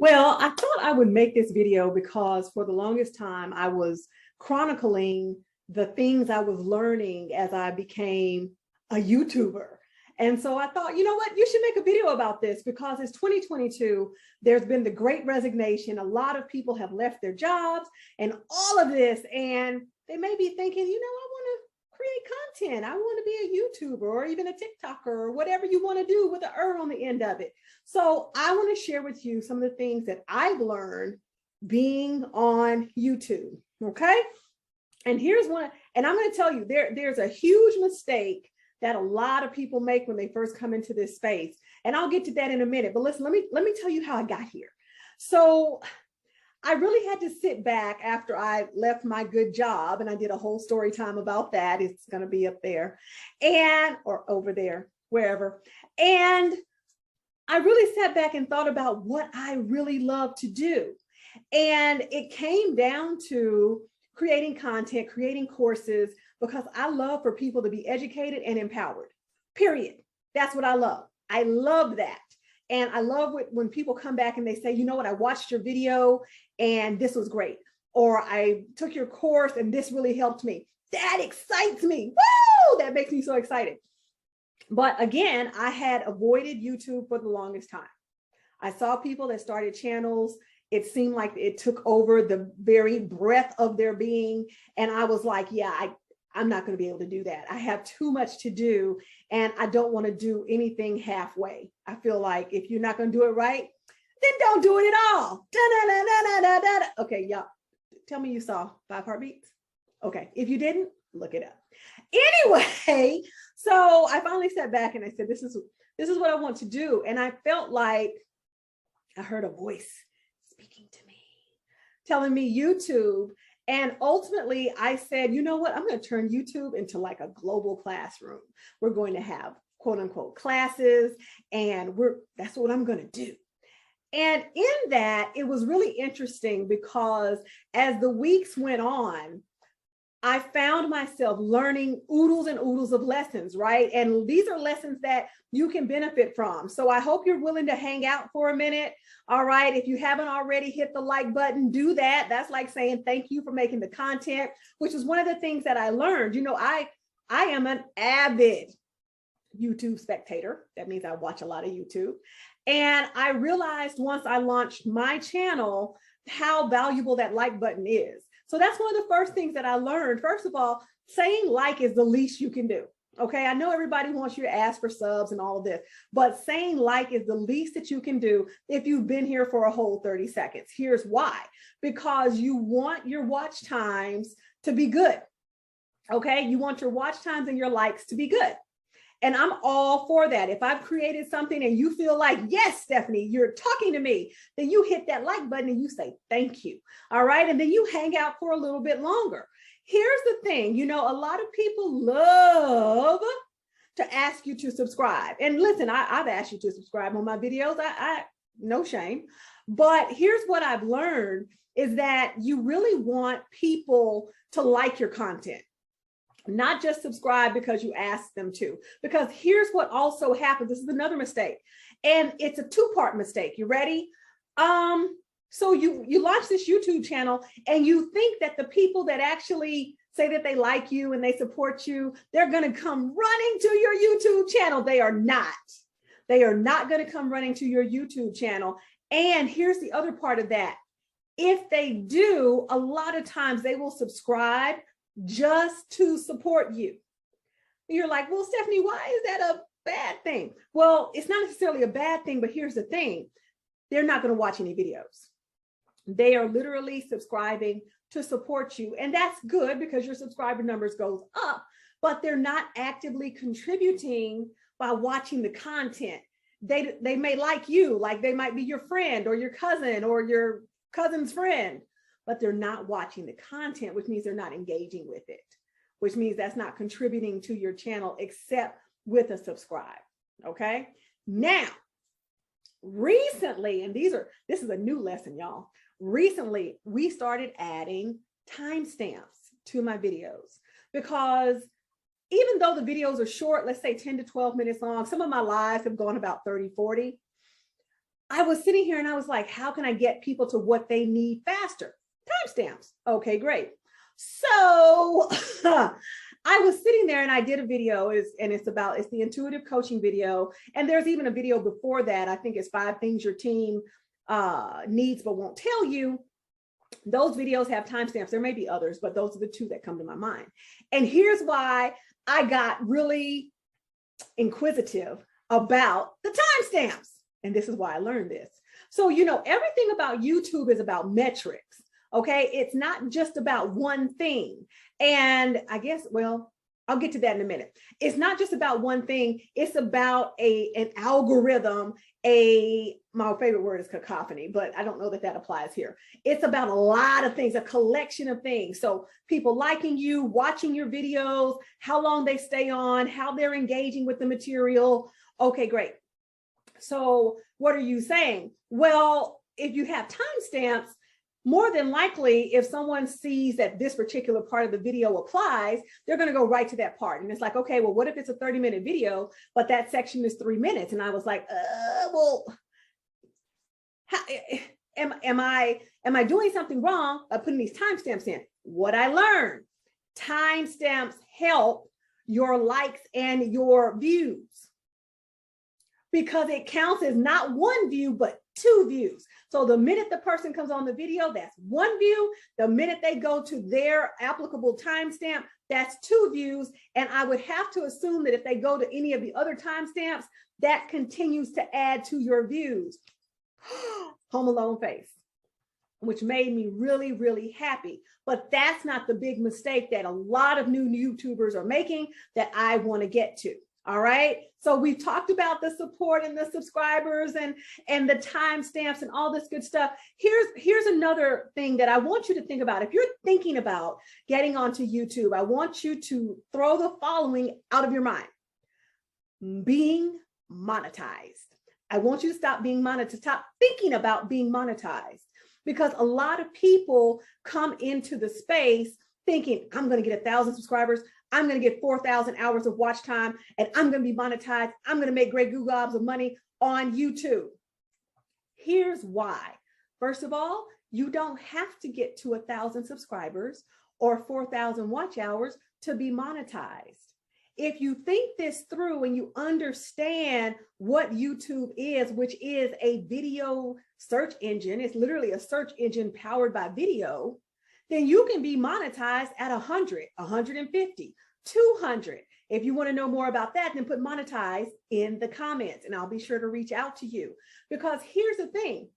Well, I thought I would make this video because for the longest time I was chronicling the things I was learning as I became a YouTuber. And so I thought, you know what, you should make a video about this because it's 2022. There's been the great resignation. A lot of people have left their jobs and all of this. And they may be thinking, you know, I want to create content. I want to be a YouTuber or even a TikToker or whatever you want to do with the on the end of it. So I want to share with you some of the things that I've learned being on YouTube. Okay. And here's one, and I'm going to tell you, there's a huge mistake that a lot of people make when they first come into this space. And I'll get to that in a minute, but listen, let me tell you how I got here. So I really had to sit back after I left my good job, and I did a whole story time about that. It's going to be up there or over there, wherever. And I really sat back and thought about what I really love to do. And it came down to creating content, creating courses, because I love for people to be educated and empowered, period. That's what I love. I love that. And I love when people come back and they say, you know what, I watched your video and this was great. Or I took your course and this really helped me. That excites me. Woo! That makes me so excited. But again, I had avoided YouTube for the longest time. I saw people that started channels. It seemed like it took over the very breath of their being. And I was like, yeah, I'm not going to be able to do that. I have too much to do and I don't want to do anything halfway. I feel like if you're not going to do it right, then don't do it at all. Okay, y'all, tell me you saw 5 Heartbeats. Okay, if you didn't, look it up. Anyway, so I finally sat back and I said, this is what I want to do. And I felt like I heard a voice speaking to me, telling me YouTube. And ultimately I said, you know what, I'm going to turn YouTube into like a global classroom. We're going to have quote unquote classes and that's what I'm going to do. And in that, it was really interesting because as the weeks went on, I found myself learning oodles and oodles of lessons, right? And these are lessons that you can benefit from. So I hope you're willing to hang out for a minute. All right. If you haven't already hit the like button, do that. That's like saying thank you for making the content, which is one of the things that I learned. You know, I am an avid YouTube spectator. That means I watch a lot of YouTube. And I realized once I launched my channel, how valuable that like button is. So that's one of the first things that I learned. First of all, saying like is the least you can do. Okay, I know everybody wants you to ask for subs and all of this, but saying like is the least that you can do if you've been here for a whole 30 seconds. Here's why. Because you want your watch times to be good. Okay, you want your watch times and your likes to be good. And I'm all for that. If I've created something and you feel like, yes, Stephanie, you're talking to me, then you hit that like button and you say, thank you. All right. And then you hang out for a little bit longer. Here's the thing, you know, a lot of people love to ask you to subscribe. And listen, I've asked you to subscribe on my videos. I no shame. But here's what I've learned is that you really want people to like your content. Not just subscribe because you asked them to, because here's what also happens. This is another mistake, and it's a two-part mistake. You ready? So you launch this YouTube channel and you think that the people that actually say that they like you and they support you, they're going to come running to your YouTube channel. They are not. They are not going to come running to your YouTube channel. And here's the other part of that. If they do, a lot of times they will subscribe just to support you. You're like, well, Stephanie, why is that a bad thing? Well, it's not necessarily a bad thing, but here's the thing. They're not going to watch any videos. They are literally subscribing to support you. And that's good because your subscriber numbers goes up, but they're not actively contributing by watching the content. They may like you, like they might be your friend or your cousin or your cousin's friend, but they're not watching the content, which means they're not engaging with it, which means that's not contributing to your channel except with a subscribe. Okay. Now, recently, and this is a new lesson, y'all. Recently, we started adding timestamps to my videos because even though the videos are short, let's say 10 to 12 minutes long, some of my lives have gone about 30, 40. I was sitting here and I was like, how can I get people to what they need faster? Timestamps. Okay, great. So I was sitting there and I did a video, it's the intuitive coaching video. And there's even a video before that. I think it's 5 things your team needs but won't tell you. Those videos have timestamps. There may be others, but those are the 2 that come to my mind. And here's why I got really inquisitive about the timestamps. And this is why I learned this. So, you know, everything about YouTube is about metrics. Okay. It's not just about one thing. And I guess, well, I'll get to that in a minute. It's not just about one thing. It's about an algorithm. My favorite word is cacophony, but I don't know that that applies here. It's about a lot of things, a collection of things. So people liking you, watching your videos, how long they stay on, how they're engaging with the material. Okay, great. So what are you saying? Well, if you have timestamps, more than likely, if someone sees that this particular part of the video applies, they're going to go right to that part. And it's like, okay, well, what if it's a 30-minute video, but that section is 3 minutes? And I was like, well, am I doing something wrong by putting these timestamps in? What I learned, timestamps help your likes and your views, because it counts as not 1 view, but 2 views. So the minute the person comes on the video, that's 1 view. The minute they go to their applicable timestamp, that's 2 views. And I would have to assume that if they go to any of the other timestamps, that continues to add to your views. Home Alone face, which made me really, really happy. But that's not the big mistake that a lot of new YouTubers are making that I want to get to. All right. So we've talked about the support and the subscribers and the timestamps and all this good stuff. Here's another thing that I want you to think about. If you're thinking about getting onto YouTube, I want you to throw the following out of your mind. Being monetized. I want you to stop being monetized, stop thinking about being monetized, because a lot of people come into the space thinking, I'm going to get 1,000 subscribers. I'm going to get 4,000 hours of watch time, and I'm going to be monetized. I'm going to make great gobs of money on YouTube. Here's why. First of all, you don't have to get to 1,000 subscribers or 4,000 watch hours to be monetized. If you think this through and you understand what YouTube is, which is a video search engine, it's literally a search engine powered by video, then you can be monetized at 100, 150, 200. If you want to know more about that, then put monetized in the comments and I'll be sure to reach out to you. Because here's the thing,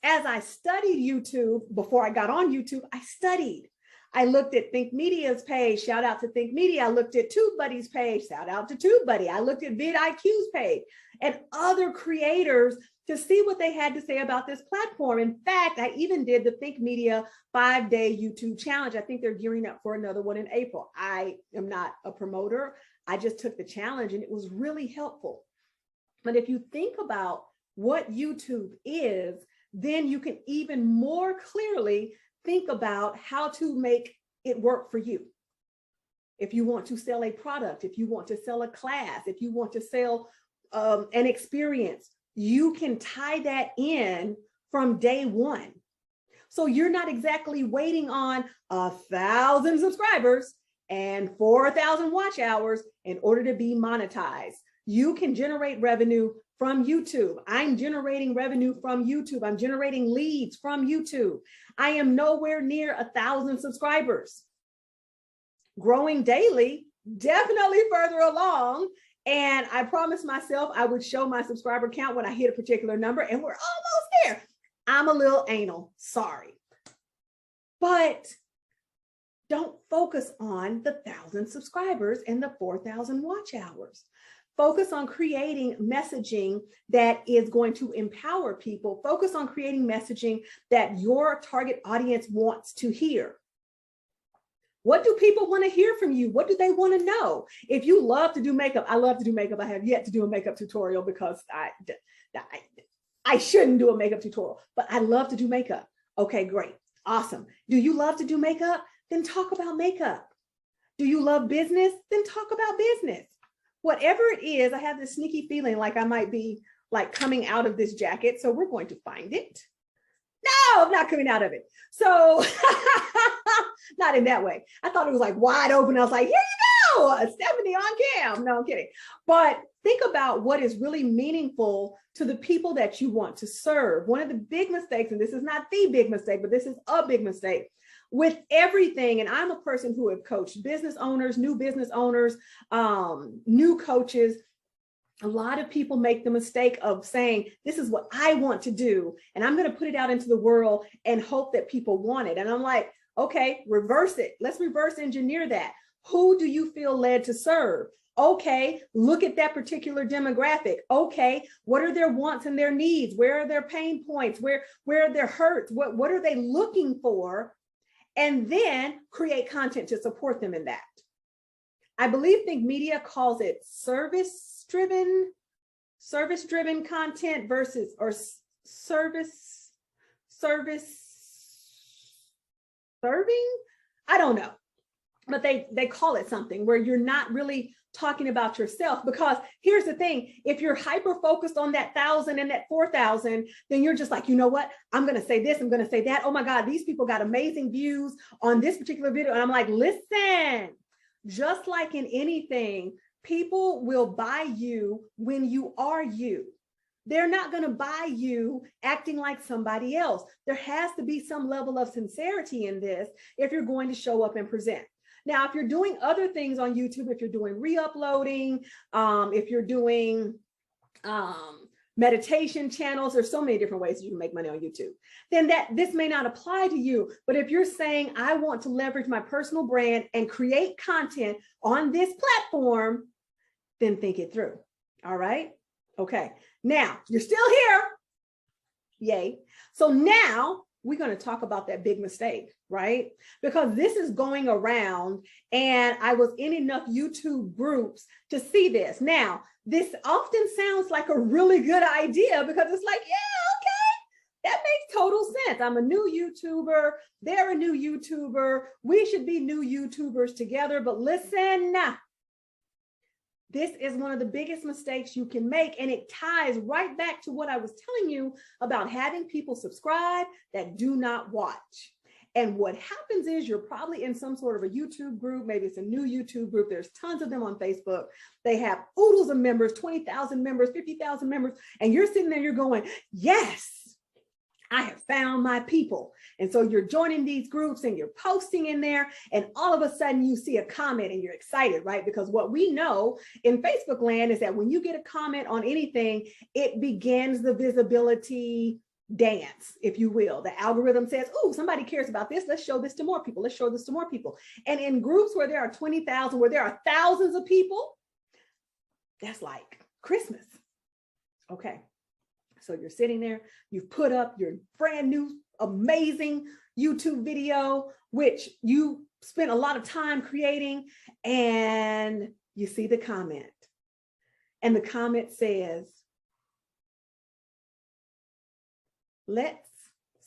as I studied YouTube, before I got on YouTube, I studied. I looked at 𝘃𝗵𝗶𝗀's page, shout out to 𝘃𝗵𝗶𝗀. I looked at TubeBuddy's page, shout out to TubeBuddy. I looked at vidIQ's page and other creators to see what they had to say about this platform. In fact, I even did the 𝘃𝗵𝗶𝗀 5-day YouTube challenge. I think they're gearing up for another one in April. I am not a promoter. I just took the challenge and it was really helpful. But if you think about what YouTube is, then you can even more clearly think about how to make it work for you. If you want to sell a product, if you want to sell a class, if you want to sell an experience, you can tie that in from day one. So you're not exactly waiting on 1,000 subscribers and 4,000 watch hours in order to be monetized. You can generate revenue from YouTube. I'm generating revenue from YouTube. I'm generating leads from YouTube. I am nowhere near 1,000 subscribers. Growing daily, definitely further along. And I promised myself I would show my subscriber count when I hit a particular number, and we're almost there. I'm a little anal, sorry. But don't focus on the 1,000 subscribers and the 4,000 watch hours. Focus on creating messaging that is going to empower people. Focus on creating messaging that your target audience wants to hear. What do people want to hear from you? What do they want to know? If you love to do makeup, I love to do makeup. I have yet to do a makeup tutorial because I shouldn't do a makeup tutorial, but I love to do makeup. Okay, great. Awesome. Do you love to do makeup? Then talk about makeup. Do you love business? Then talk about business. Whatever it is, I have this sneaky feeling like I might be like coming out of this jacket. So we're going to find it. No, I'm not coming out of it. So not in that way. I thought it was like wide open. I was like, here you go, Stephanie on cam. No, I'm kidding. But think about what is really meaningful to the people that you want to serve. One of the big mistakes, and this is not the big mistake, but this is a big mistake with everything. And I'm a person who have coached business owners, new coaches. A lot of people make the mistake of saying, this is what I want to do, and I'm going to put it out into the world and hope that people want it. And I'm like, okay, reverse it. Let's reverse engineer that. Who do you feel led to serve? Okay, look at that particular demographic. Okay, what are their wants and their needs? Where are their pain points? Where are their hurts? What are they looking for? And then create content to support them in that. I believe 𝘃𝗵𝗶𝗀 calls it service-driven content versus, or serving. I don't know, but they call it something where you're not really talking about yourself. Because here's the thing, if you're hyper focused on that 1,000 and that 4,000, then you're just like, you know what, I'm going to say this, I'm going to say that. Oh my God, these people got amazing views on this particular video. And I'm like, listen, just like in anything, people will buy you when you are you. They're not going to buy you acting like somebody else. There has to be some level of sincerity in this if you're going to show up and present. Now, if you're doing other things on YouTube, if you're doing re-uploading, if you're doing meditation channels, there's so many different ways you can make money on YouTube, then this may not apply to you. But if you're saying, I want to leverage my personal brand and create content on this platform, then think it through. All right. Okay. Now you're still here. Yay. So now we're going to talk about that big mistake, right? Because this is going around, and I was in enough YouTube groups to see this. Now, this often sounds like a really good idea because it's like, yeah, okay, that makes total sense. I'm a new YouTuber. They're a new YouTuber. We should be new YouTubers together. But listen, this is one of the biggest mistakes you can make, and it ties right back to what I was telling you about having people subscribe that do not watch. And what happens is you're probably in some sort of a YouTube group. Maybe it's a new YouTube group. There's tons of them on Facebook. They have oodles of members, 20,000 members, 50,000 members. And you're sitting there, you're going, yes, I have found my people. And so you're joining these groups and you're posting in there, and all of a sudden you see a comment and you're excited, right? Because what we know in Facebook land is that when you get a comment on anything, it begins the visibility dance, if you will. The algorithm says, oh, somebody cares about this. Let's show this to more people. Let's show this to more people. And in groups where there are 20,000, where there are thousands of people, that's like Christmas. Okay. So you're sitting there, you've put up your brand new, amazing YouTube video, which you spent a lot of time creating, and you see the comment. And the comment says, let's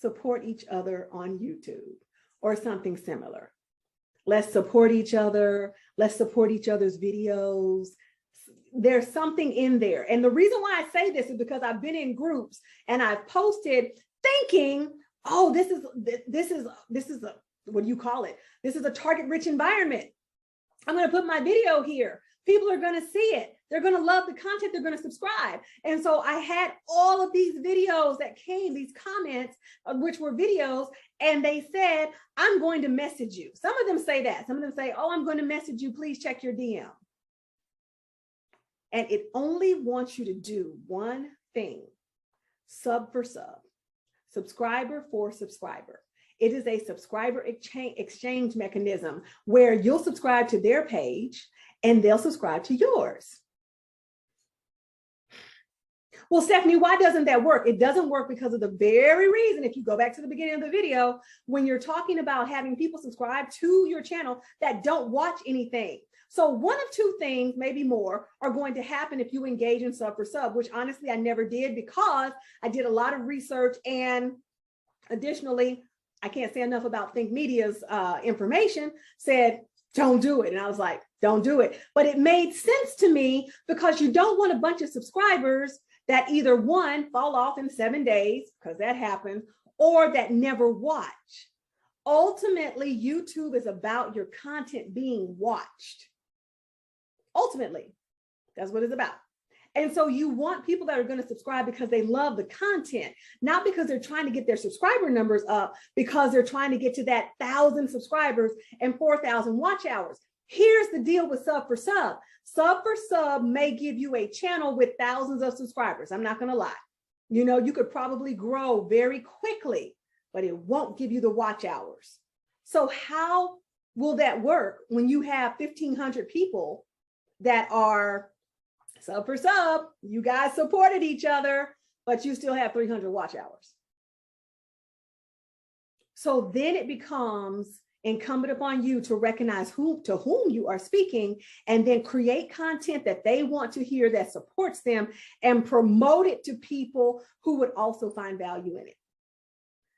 support each other on YouTube, or something similar. Let's support each other. Let's support each other's videos. There's something in there. And the reason why I say this is because I've been in groups and I've posted thinking, oh, this is a, what do you call it? This is a target rich environment. I'm going to put my video here. People are going to see it. They're going to love the content. They're going to subscribe. And so I had all of these videos that came, these comments, which were videos, and they said, I'm going to message you. Some of them say that. Some of them say, oh, I'm going to message you. Please check your DM. And it only wants you to do one thing: sub for sub, subscriber for subscriber. It is a subscriber exchange mechanism where you'll subscribe to their page and they'll subscribe to yours. Well, Stephanie, why doesn't that work? It doesn't work because of the very reason, if you go back to the beginning of the video, when you're talking about having people subscribe to your channel that don't watch anything. So one of two things, maybe more, are going to happen if you engage in sub for sub, which honestly I never did because I did a lot of research, and additionally, I can't say enough about 𝘃𝗵𝗶𝗀's information, said, don't do it. And I was like, don't do it. But it made sense to me because you don't want a bunch of subscribers that either one, fall off in 7 days, because that happens, or that never watch. Ultimately, YouTube is about your content being watched. Ultimately, that's what it's about. And so you want people that are going to subscribe because they love the content, not because they're trying to get their subscriber numbers up, because they're trying to get to that 1,000 subscribers and 4,000 watch hours. Here's the deal with sub for sub. Sub for sub may give you a channel with thousands of subscribers. I'm not going to lie. You know, you could probably grow very quickly, but it won't give you the watch hours. So how will that work when you have 1,500 people that are sub for sub? You guys supported each other, but you still have 300 watch hours. So then it becomes incumbent upon you to recognize to whom you are speaking, and then create content that they want to hear that supports them, and promote it to people who would also find value in it.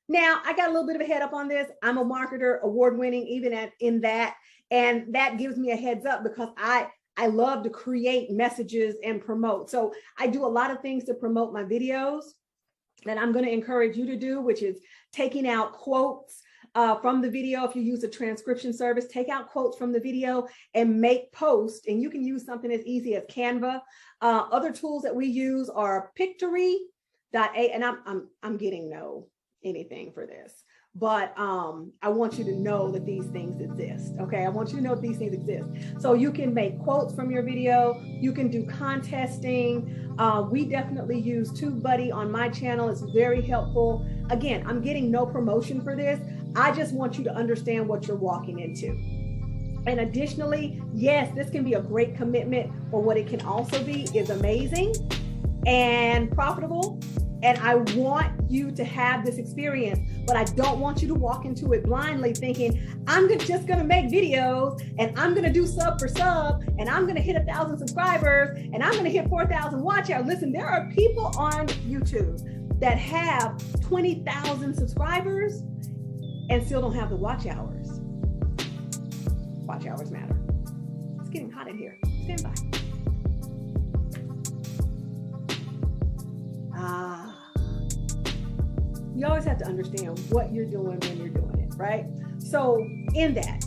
Now, I got a little bit of a head up on this. I'm a marketer, award-winning even in that, and that gives me a heads up because I love to create messages and promote. So I do a lot of things to promote my videos that I'm going to encourage you to do, which is taking out quotes from the video. If you use a transcription service, take out quotes from the video and make posts. And you can use something as easy as Canva. Other tools that we use are 𝘃𝗶𝗶𝗀, and I'm getting no anything for this, but I want you to know that these things exist. Okay, I want you to know that these things exist. So you can make quotes from your video. You can do contesting. We definitely use TubeBuddy on my channel. It's very helpful. Again, I'm getting no promotion for this. I just want you to understand what you're walking into. And additionally, yes, this can be a great commitment, but what it can also be is amazing and profitable. And I want you to have this experience, but I don't want you to walk into it blindly thinking, I'm just going to make videos and I'm going to do sub for sub and I'm going to hit 1,000 subscribers and I'm going to hit 4,000 watch hours. Listen, there are people on YouTube that have 20,000 subscribers and still don't have the watch hours. Watch hours matter. It's getting hot in here. Stand by. You always have to understand what you're doing when you're doing it, right? So in that,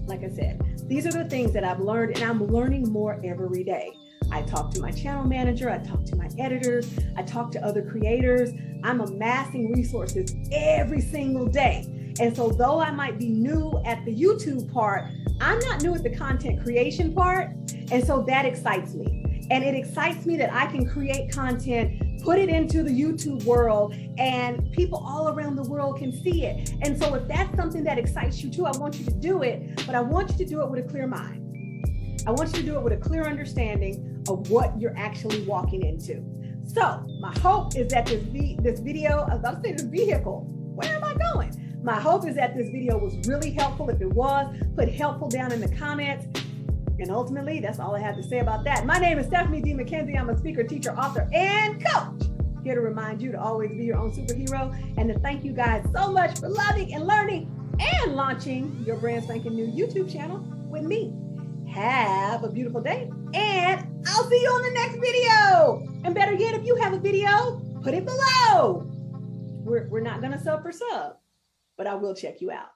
like I said, these are the things that I've learned, and I'm learning more every day. I talk to my channel manager, I talk to my editors, I talk to other creators. I'm amassing resources every single day. And so though I might be new at the YouTube part, I'm not new at the content creation part. And so that excites me. And it excites me that I can create content, put it into the YouTube world, and people all around the world can see it. And so if that's something that excites you too, I want you to do it, but I want you to do it with a clear mind. I want you to do it with a clear understanding of what you're actually walking into. So my hope is that this video, I was about to say this vehicle, where am I going? My hope is that this video was really helpful. If it was, put helpful down in the comments. And ultimately, that's all I have to say about that. My name is 𝘃𝗵𝗶𝗀. I'm a speaker, teacher, author, and coach. Here to remind you to always be your own superhero, and to thank you guys so much for loving and learning and launching your brand spanking new YouTube channel with me. Have a beautiful day, and I'll see you on the next video. And better yet, if you have a video, put it below. We're not gonna sub for sub, but I will check you out.